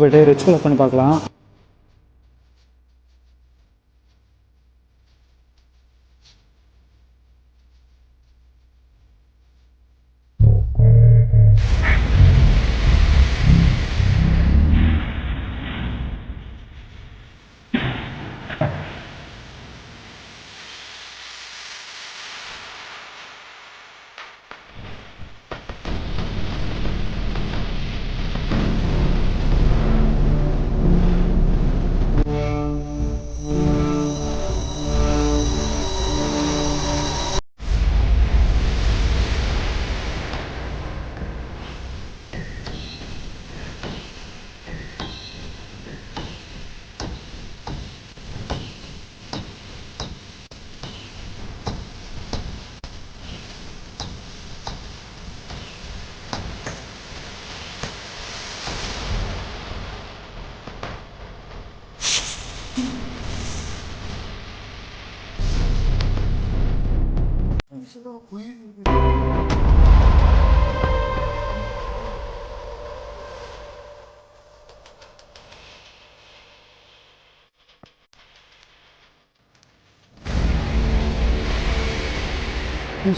போய்ட்டு ரிச்சுவல் பண்ணி பார்க்கலாம்.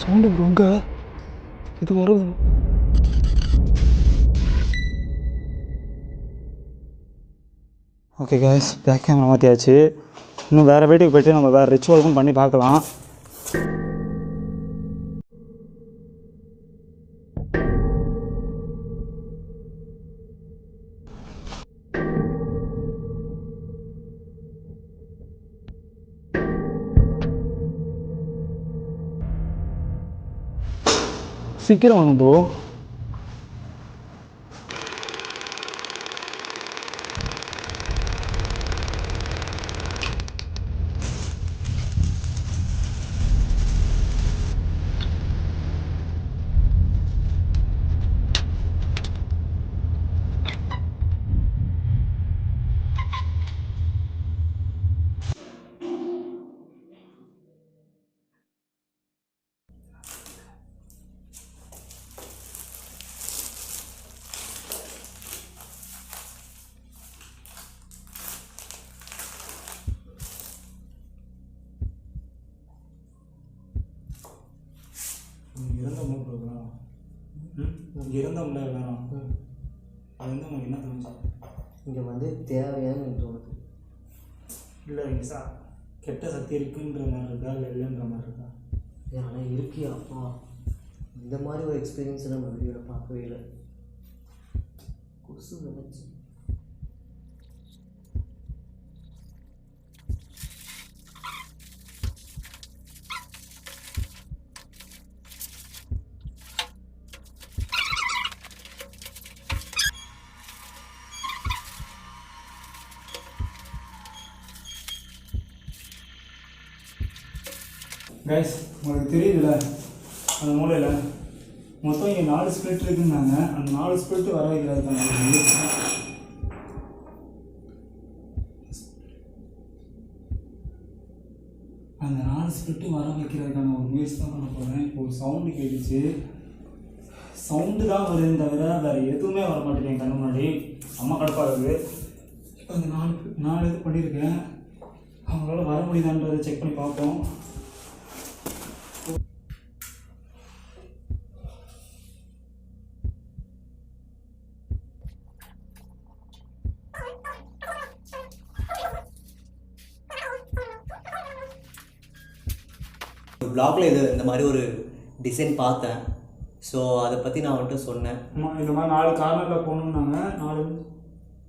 சவுண்டு ப்ரோ அங்கே இது வருது. ஓகே கேஸ், பேக் கேமரா மாற்றியாச்சு. இன்னும் வேறு வீட்டுக்கு போய்ட்டு நம்ம வேறு ரிச்சுவலுக்கும் பண்ணி பார்க்கலாம். சீக்கிரம் வாங்க ப்ரோ. இறந்தோம்ல வேணாம், அது வந்து உங்களுக்கு என்ன தோணுச்சு? இங்கே வந்து தேவையானு எனக்கு தோணுது. இல்லை சார், கெட்ட சக்தி இருக்குன்ற மாதிரி இருக்கா இல்லை இல்லைன்ற மாதிரி இருக்கா? ஆனால் இருக்கியா அப்பா, இந்த மாதிரி ஒரு எக்ஸ்பீரியன்ஸை நம்ம வீடியோவில் பார்க்கவே இல்லை. கொசு நினச்சி கைஸ், உங்களுக்கு தெரியுதுல்ல அந்த மூலையில் மொத்தம் இங்கே 4 ஸ்பிரிட் இருக்குன்னாங்க. அந்த 4 ஸ்பிரிட் வர வைக்கிறதுக்கான அந்த 4 ஸ்பிரிட்டு வர வைக்கிறதுக்கான ஒரு முயற்சி தான் பண்ண போகிறேன். இப்போ ஒரு சவுண்டு கேட்டுச்சு, சவுண்டு தான் வருதுன்னு தவிர வேறு எதுவுமே வர மாட்டேங்குது என் கண்ணு முன்னாடி. அம்மா கடுப்பாகுது. இப்போ அந்த 4 இது பண்ணியிருக்கேன். அவங்களால வர முடியுதான்றதை செக் பண்ணி பார்ப்போம். ஒரு பிளாகில் இந்த மாதிரி ஒரு டிசைன் பார்த்தேன். ஸோ அதை பற்றி நான் வந்துட்டு சொன்னேன். இந்த மாதிரி 4 கார்னரில் போகணுன்னாங்க. 4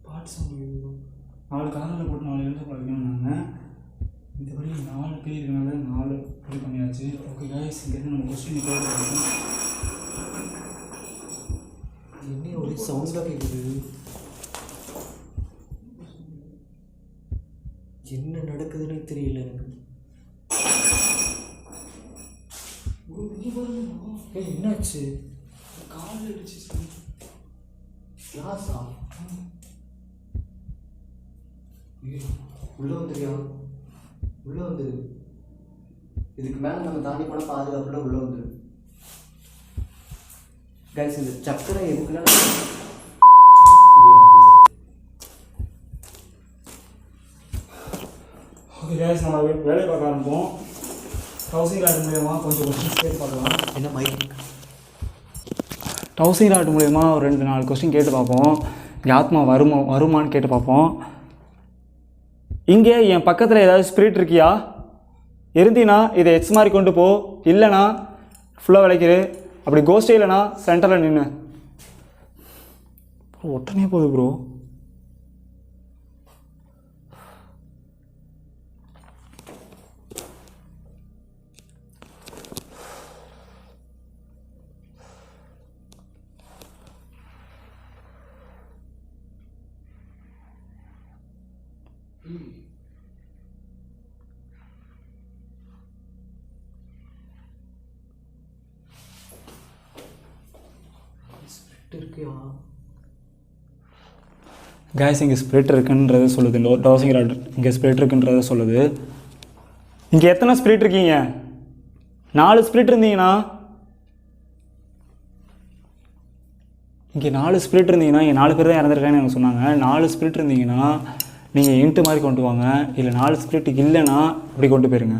பார்ட்ஸ் 4 கார்னரில் போட்டு 4 எழுத படிக்கணுன்னாங்க. இந்தபடி 4 பேர் இருக்கனால 4 இது பண்ணியாச்சு. ஓகே கைஸ், இங்கேருந்து நம்ம கொஸ்டின் போகிறோம். என்ன ஒரு சவுண்டாக கேட்குது, என்ன நடக்குதுன்னு தெரியல எனக்கு. என்னாச்சு? கால் அடிச்சு கிளாஸா? உள்ளே வந்துருக்கியா? உள்ளே வந்துரு. இதுக்கு மேலே நம்ம தாண்டி போனால் பாதுகாப்புல உள்ளே வந்துரு. கைஸ், இந்த சக்கரை எதுக்குன்னா ஓகே கைஸ், நம்ம வேலையை பார்க்க ஆரம்பிப்போம். டவுசிங் ராட் மூலயமா கொஞ்சம் கொஸ்டின்ஸ் கேட்டு பார்க்கலாம். என்ன மைக்? டவுசிங் ராட் மூலயமா ஒரு 2-4 கொஸ்டின் கேட்டு பார்ப்போம். இங்கே ஆத்மா வருமானு கேட்டு பார்ப்போம். இங்கே என் பக்கத்தில் ஏதாவது ஸ்பிரிட் இருக்கியா? இருந்தீனா இதை எக்ஸ் மாதிரி கொண்டு போ, இல்லைனா ஃபுல்லாக விளைக்கிறு. அப்படி கோஸ்டே இல்லைனா சென்டரில் நின்று ஒட்டனே போகுது ப்ரோ. இருக்கியா கேஸ்? இங்கே ஸ்பிரிட் இருக்குன்றத சொல்லுது. டவுசிங் ராட் இங்கே ஸ்பிரிட் இருக்குன்றத சொல்லுது. இங்கே எத்தனை ஸ்பிரிட் இருக்கீங்க? 4 ஸ்பிரிட் இருந்தீங்கன்னா, இங்கே 4 ஸ்பிரிட் இருந்தீங்கன்னா, இங்கே 4 பேர் தான் இறந்துருக்காங்கன்னு எனக்கு சொன்னாங்க. 4 ஸ்பிரிட் இருந்தீங்கன்னா நீங்கள் இன்ட்டு மாதிரி கொண்டு வாங்க. இல்லை 4 ஸ்பிரிட் இல்லைன்னா இப்படி கொண்டு போயிருங்க.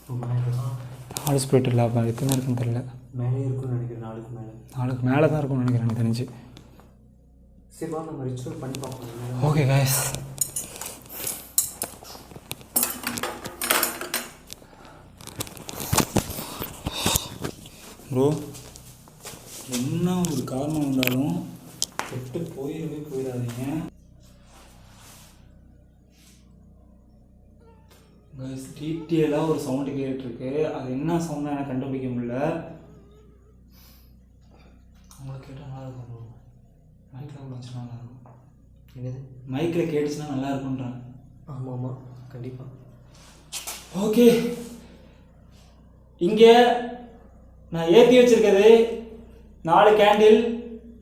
ரொம்ப நேரம் 4 ஸ்பிரிட் இல்லை, அப்போ எத்தனை இருக்குன்னு தெரியல. மேலே இருக்குன்னு நினைக்கிறேன். 4க்கு மேலே. 4க்கு மேலே தான் இருக்கும்னு நினைக்கிறேன் எனக்கு தெரிஞ்சு. சரிவா, நம்ம ரிச்சுவல் பண்ணி பார்ப்போம். ஓகே கைஸ், ப்ரோ என்ன ஒரு காரணம் வந்தாலும் விட்டு போயிடாதீங்க. டீட்டெயிலாக ஒரு சவுண்டு கேட்டுருக்கு. அது என்ன சவுண்டாக எனக்கு கண்டுபிடிக்க முடியல. உங்களுக்கு கேட்டால் நல்லா இருக்கும் ப்ரோ. மைக்கில் கூட வச்சுனா நல்லா இருக்கும். என்னது? மைக்கில் கேட்டுச்சுன்னா நல்லா இருக்குன்றேன். ஆமாம் ஆமாம், கண்டிப்பாக. ஓகே, இங்கே நான் ஏற்றி வச்சிருக்கிறது 4 கேண்டில்.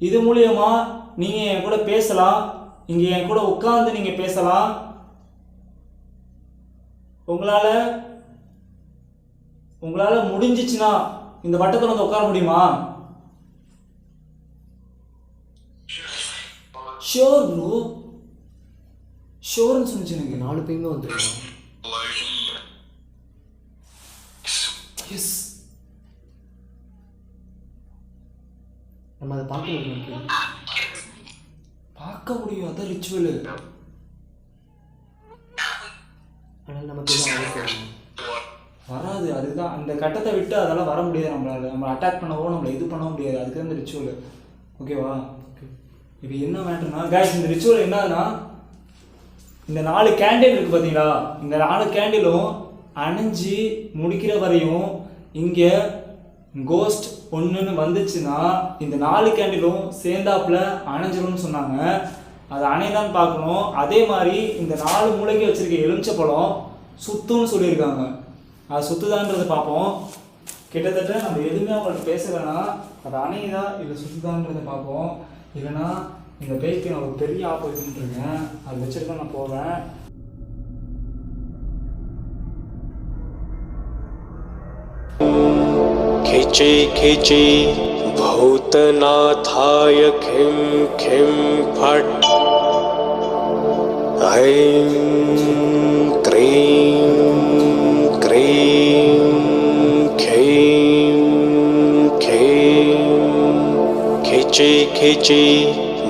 இது மூலியமா நீங்கள் என் கூட பேசலாம். இங்கே என் கூட உட்காந்து நீங்கள் பேசலாம். உங்களால் முடிஞ்சிச்சுன்னா இந்த வட்டத்தில் வந்து உட்கார முடியுமா? ஷோர் ப்ரோ, ஷோர்னு சொன்னிச்சு எனக்கு. 4 பேருமே வந்துருக்கோம். எஸ், நம்ம அதை பார்க்க முடியும். பார்க்க முடியும், அதான் ரிச்சுவலு. ஆனால் நமக்கு எதுவும் வராது. அதுதான் அந்த கட்டத்தை விட்டு அதெல்லாம் வர முடியாது. நம்மளை அட்டாக் பண்ணவோ நம்மளை இது பண்ண முடியாது. அதுக்கு தான் இந்த ரிச்சுவல். ஓகேவா? இப்போ என்ன மேட்டர்னா கைஸ், இந்த ரிச்சுவல் என்னதுன்னா, இந்த 4 கேண்டில் இருக்குது பார்த்தீங்களா? இந்த 4 கேண்டிலும் அணைஞ்சி முடிக்கிற வரையும் இங்கே கோஸ்ட் ஒன்றுன்னு வந்துச்சுன்னா இந்த 4 கேண்டிலும் சேர்ந்தாப்புல அணைஞ்சிரும்னு சொன்னாங்க. அது அணைதான் பார்க்கணும். அதே மாதிரி இந்த 4 மூளைக்கு வச்சுருக்க எலுமிச்சை பழம் சுத்துன்னு சொல்லியிருக்காங்க. அது சுத்துதான்றதை பார்ப்போம். கிட்டத்தட்ட நம்ம எதுவுமே அவங்கள்ட்ட பேச வேணாம். அது அணையுதா இல்லை சுத்துதான்றதை பார்ப்போம். இல்லைன்னா இந்த பேய்க்கு நான் ஒரு பெரிய ஆப்போசிட் இருக்கேன், அது வச்சுட்டு தான் நான் போவேன். खिचि खिचि भूतनाथाय खिं खिं फट् ऐं क्रीं क्रीं खीं खीं खिचि खिचि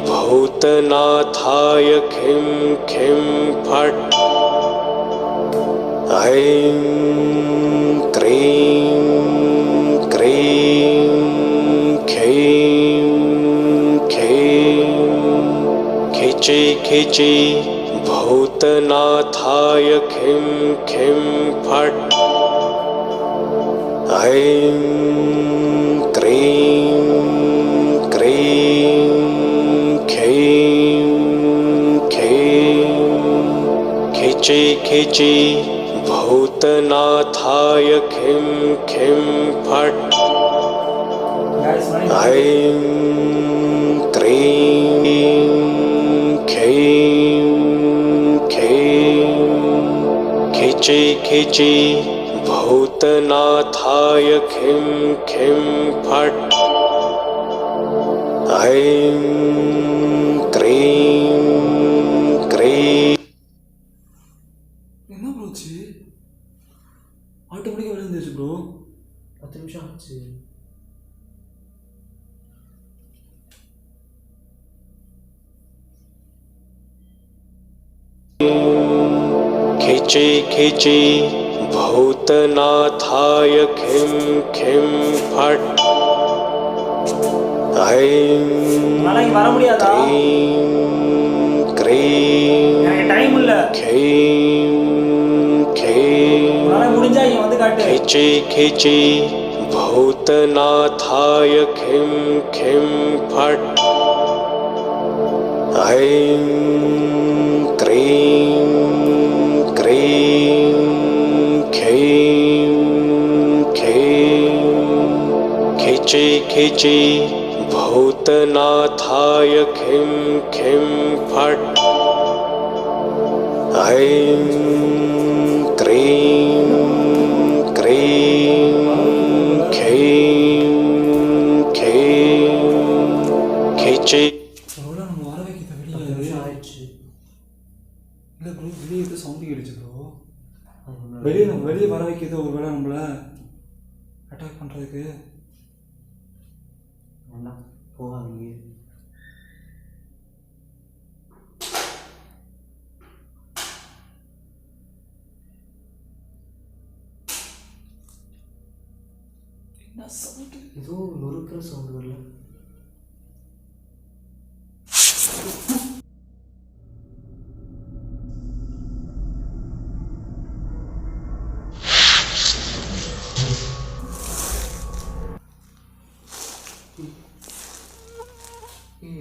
भूतनाथाय खिं खिं फट् ऐं क्रीं खिचि खिचि भूतनाथाय खिं खिं फट् ऐं क्रीं क्रीं खीं खीं खिचि खिचि भूतनाथाय खिं खिं फट् guys, running. ऐं क्रीं खैं खैं खिचि खिचि भूतनाथाय खिं खिं फट् ऐं क्रीं क्रीं என்ன ப்ரோ ஆச்சு? ஆட்டோமேட்டிக்காக விழுந்துருச்சு ப்ரோ. 10 நிமிஷம் ஆச்சு. खिचि खिचि भूतनाथाय खिं खिं फट् ऐं உன்னால இங்க வர முடியாதா? क्रीं क्रीं எனக்கு டைம் இல்ல. खैं खैं உன்னால முடிஞ்சா இங்க வந்து காட்டு. खिचि खिचि भूतनाथाय खिं खिं फट् ऐं क्रीं क्रीं खैं खैं खिचि खिचि भूतनाथाय खिं खिं फट् ऐं क्रीं क्रीं खैं खैं खिचि எவ்வளோ நம்ம வர வைக்கிறது 10 வெளியே? நிமிஷம் ஆயிடுச்சு. இல்லை ப்ரோ, வெளியே எது சவுண்டு கேட்டுச்சு ப்ரோ. வெளியே வர வைக்கிறது ஒரு வேளை நம்மள அட்டாக் பண்ணுறதுக்கு. வேண்டாம், போகாதீங்க. என்ன சவுண்டு? ஏதோ நொறுக்கிற சவுண்டு வரல.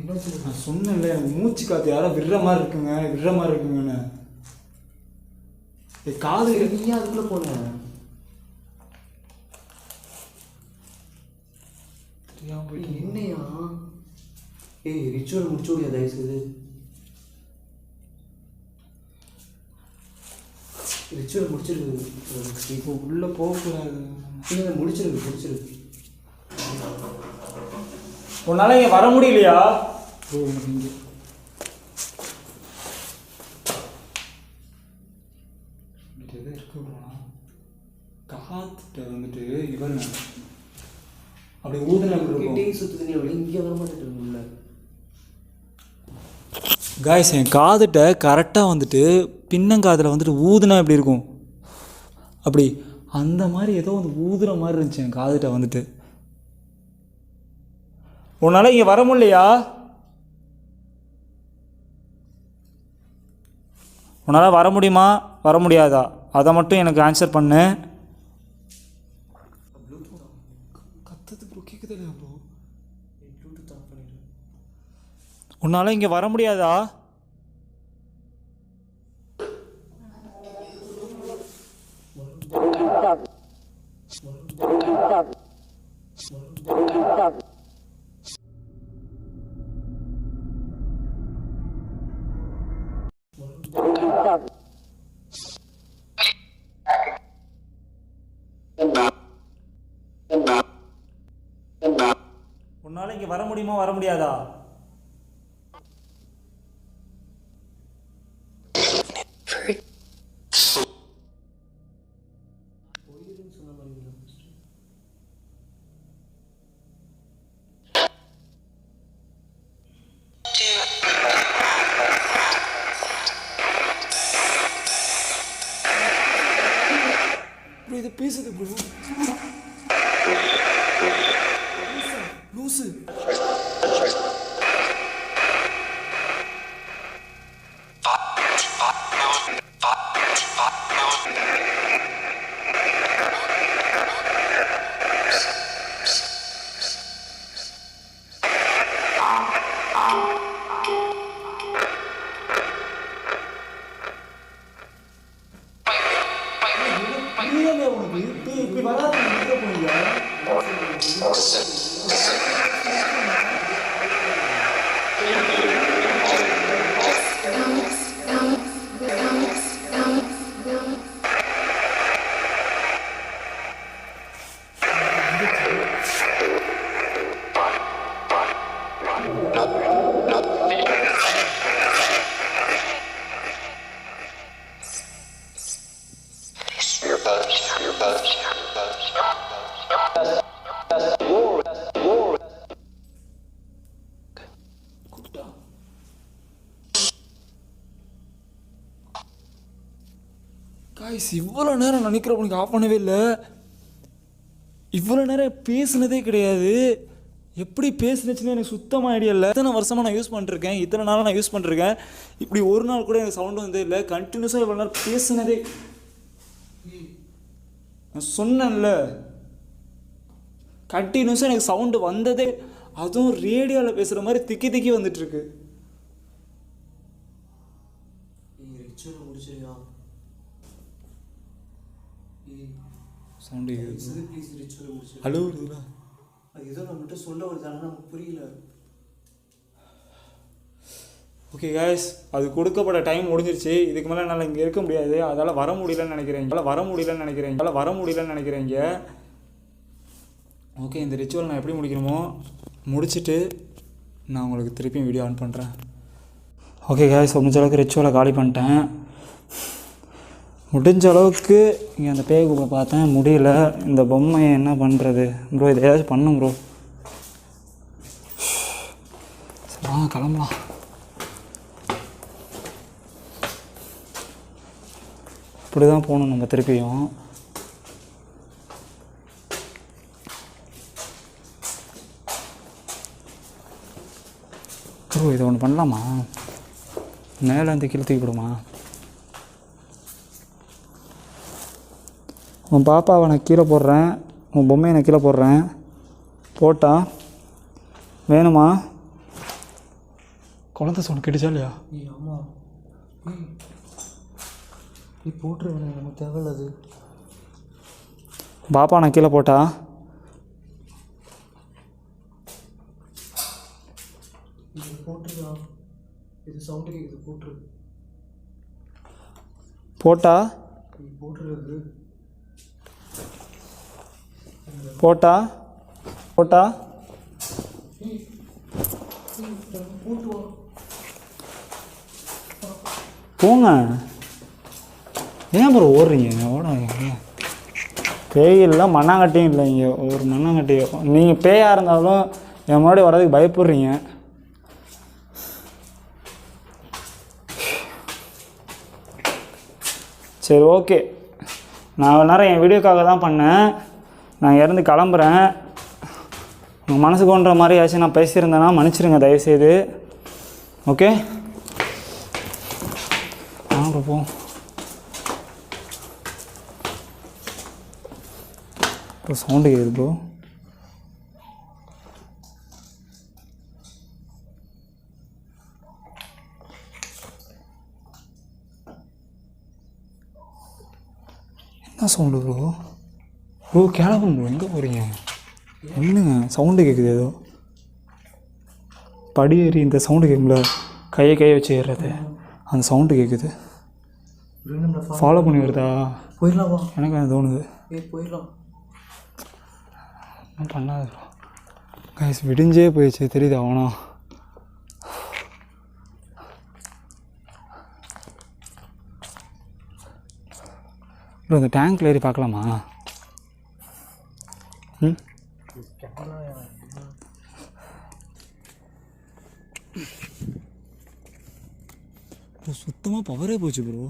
என்னாச்சு? நான் சொன்னேன்ல, எனக்கு மூச்சு காத்து யாரோ விடுற மாதிரி இருக்குங்கன்னு. காது நீயா அதுக்குள்ள போன? தெரியாம போயிட்டு என்னையா? ரிச்சுவல் முடிச்சு விடியா தயவு செய்து. ரிச்சுவல் முடிச்சிருக்கு. இப்போ உள்ளே போகக்கூடாது. இல்லை முடிச்சிருக்கு. உன்னால இங்கே வர முடியலையா? ஓ, எனக்கு இங்கே எது இருக்கு ப்ரோனா? காத்துட்ட வந்துட்டு இவன் அப்படி ஊதுன கிட்டே சுற்றுது. நீ அவளை இங்கே வர மாட்டேங்குள்ள. காய்ஸ், என் காதுட்ட கரெக்டாக வந்துட்டு பின்னங்காதில் வந்துட்டு ஊதுனா எப்படி இருக்கும், அப்படி அந்த மாதிரி ஏதோ வந்து ஊதுற மாதிரி இருந்துச்சு என் காதுட்ட வந்துட்டு. உன்னால் இங்கே வர முடியலையா? உன்னால் வர முடியுமா வர முடியாதா அதை மட்டும் எனக்கு ஆன்சர் பண்ணு. கத்துது ப்ரோ, கேட்குது இல்லையா ப்ரோ? ப்ளூடூத் ஆஃப் பண்ணிடு. உன்னால் இங்கே வர முடியாதா? உன்னால் இங்கே வர முடியுமா வர முடியாதா? ப்ரோ, இது பேசுது ப்ரோ. லூசு. உனக்கு இப்படி வராது போனீங்க. காய்ஸ் இவ்வளோ நேரம் நினைக்கிற உனக்கு ஆஃப் பண்ணவே இல்லை. இவ்வளோ நேரம் பேசுனதே கிடையாது. எப்படி பேசுனுச்சுன்னு எனக்கு சுத்தமாக ஐடியா இல்லை. இத்தனை வருஷமாக நான் யூஸ் பண்ணிருக்கேன், இத்தனை நாளாக நான் யூஸ் பண்ணிருக்கேன். இப்படி ஒரு நாள் கூட எனக்கு சவுண்டு வந்தே இல்லை. கண்டினியூஸாக இவ்வளோ நேரம் பேசுனதே. நான் சொன்னேன்ல, கண்டினியூஸாக எனக்கு சவுண்டு வந்ததே. அதுவும் ரேடியோவில் பேசுகிற மாதிரி திக்கி திக்கி வந்துட்டுருக்கு. சவுண்டு ஹலோ ஏதோ நம்மகிட்ட சொல்ல வருது, நமக்கு புரியல. ஓகே காய்ஸ், அது கொடுக்கப்பட்ட டைம் முடிஞ்சிருச்சு. இதுக்கு மேலே என்னால் இங்கே இருக்க முடியாது. அதால் வர முடியலன்னு நினைக்கிறேங்க. ஓகே, இந்த ரிச்சுவல் நான் எப்படி முடிக்கணுமோ முடிச்சுட்டு நான் உங்களுக்கு திருப்பியும் வீடியோ ஆன் பண்ணுறேன். ஓகே காய்ஸ், முடிஞ்ச அளவுக்கு ரிச்சுவலை காலி பண்ணிட்டேன். முடிஞ்ச அளவுக்கு இங்கே அந்த பேய் குப்பை பார்த்தேன், முடியல. இந்த பொம்மையை என்ன பண்ணுறது ப்ரோ? இதை ஏதாச்சும் பண்ணும் ப்ரோ. வாங்க கிளம்பலாம். இப்படி தான் போகணும் நம்ம திருப்பியும். ப்ரோ இதை ஒன்று பண்ணலாமா? மேலே அந்த கீழே தூக்கி விடுமா? உன் பாப்பாவை நான் கீழே போடுறேன், உன் பொம்மையை நான் கீழே போடுறேன். போட்டா வேணுமா? குழந்தை சவுண்ட் கேட்டுச்சா இல்லையா? ஆமாம், நீ போட்டுருவேன், நமக்கு தேவையில்ல. அது பாப்பா நான் கீழே போட்டா இது போட்டுருக்கா? இது சவுண்டு கேட்குது, போட்டுரு. போட்டா போட்டுருக்கு. போட்டா போட்டா போங்க. ஏன் ப்ரோ ஓடுறீங்க? ஓடாதீங்க. பேய் இல்லை, மண்ணாங்கட்டியும் இல்லை. இங்கே ஒரு மண்ணாங்கட்டி. நீங்கள் பேயாக இருந்தாலும் என் முன்னாடி வர்றதுக்கு பயப்படுறீங்க. சரி ஓகே, நான் ஒரு நேரம் என் வீடியோக்காக தான் பண்ணேன். நான் இறந்து கிளம்புறேன். உங்கள் மனசு கொன்ற மாதிரி ஆச்சு நான் பேசியிருந்தேன்னா மன்னிச்சிடுங்க தயவுசெய்து. ஓகே, வாங்க போ. இப்போ சவுண்டு கேட்குது ப்ரோ. என்ன சவுண்டு ப்ரோ? ப்ரோ கிளம்புங்க ப்ரோ. எங்கே போகிறீங்க? இல்லைங்க, சவுண்டு கேட்குது. ஏதோ படி ஏறி இந்த சவுண்டு கேட்கும்ல, கையை வச்சு ஏறுறது, அந்த சவுண்டு கேட்குது. ஃபாலோ பண்ணி வருதா? போயிடலாமா? எனக்கு அது தோணுது. போயிடலாம். என்ன பண்ணாது ப்ரோ. கைஸ் விடிஞ்சே போயிடுச்சு, தெரியுது அவனா. ப்ரோ இந்த டேங்க்ல ஏறி பார்க்கலாமா? ம், சுத்தமாக பவரே போச்சு ப்ரோ.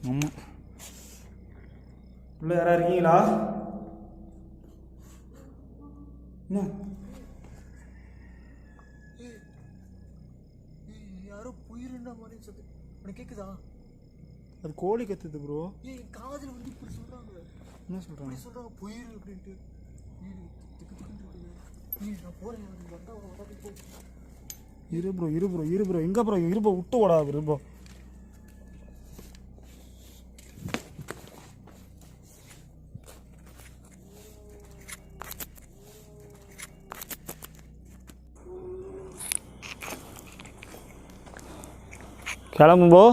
ஆமாம். உள்ள யாரா இருக்கீங்களா? என்ன யாரோ போயிருந்தா மாதிரி சத்து உனக்கு கேட்குதா? அது கோழி கத்துது ப்ரோ. காதில் வந்து இப்படி சொல்கிறாங்க. என்ன சொல்கிறாங்க? சொல்கிறாங்க போயிரு அப்படின்ட்டு. நான் போகிறேன், வந்தால் இரு ப்ரோ. எங்கே ப்ரோ? இரு ப்ரோ, விட்டு ஓடாது ப்ரோ. கிளம்பும்போ.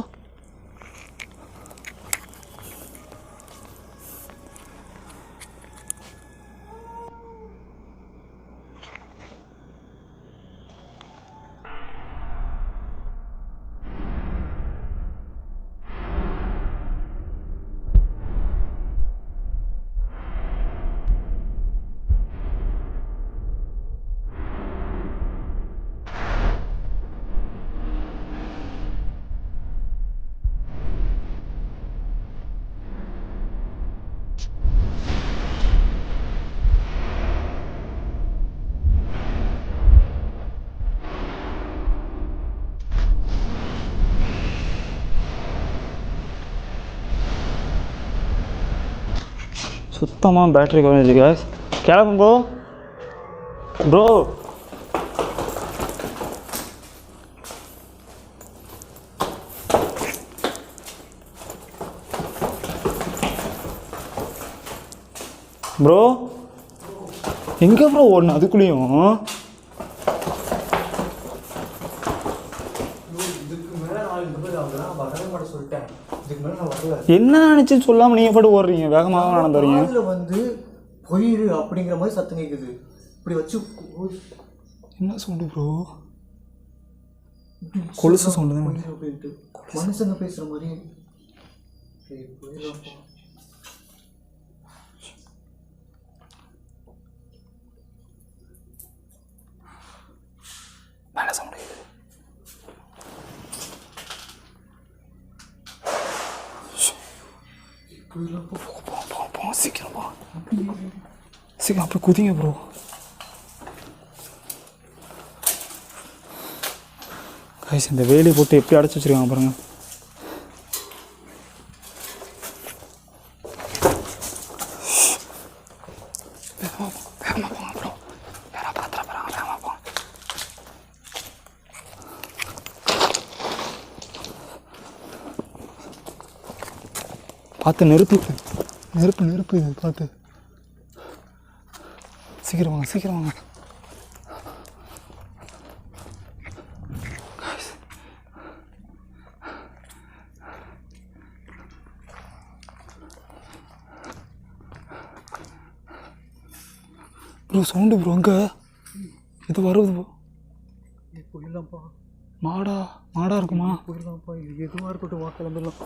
சுத்தமாக பேட்டரி குறைஞ்சி கேஸ். கிளம்பும் ப்ரோ. ப்ரோ ப்ரோ எங்கே ப்ரோ ஓடணும் அதுக்குள்ளேயும்? இதுக்கு மேலே நான் இங்கே போய் அவங்களாம் வரவே மாட்டேன் சொல்லிட்டேன். இதுக்கு மேலே நான் வரல. என்ன நினச்சின்னு சொல்லாமல் நீங்கள் பாட்டு ஓடுறீங்க, வேகமாக நடந்து வரீங்க. அதில் வந்து போயிரு அப்படிங்கிற மாதிரி சத்தம் கேட்குது. இப்படி வச்சு என்ன சவுண்டு ப்ரோ? கொலுசு சவுண்டு தான். போயிரு அப்படின்ட்டு மனுஷங்க பேசுகிற மாதிரி. போயிடலாம். மேலே சவுண்டு சீக்கிரம் போ, சீக்கிரம் அப்படி குதிங்க ப்ரோ. கைஸ் இந்த வேலி போட்டு எப்படி அடைச்சி வச்சிருக்காங்க பாருங்க. வேகமாக போங்க ப்ரோ, யாரா பார்த்துட போகிறாங்க, வேகமாக போங்க. பார்த்து நெருப்பு நெருப்பு இது பார்த்து. சீக்கிரம் வாங்க. ப்ரோ சவுண்டு ப்ரோ அங்கே இது வருது ப்ரோ. போயிடலாம்ப்பா. மாடா இருக்குமா? போயிடலாம்ப்பா. இது எதுவாக இருக்கட்டும், கிளம்பிடலாம்.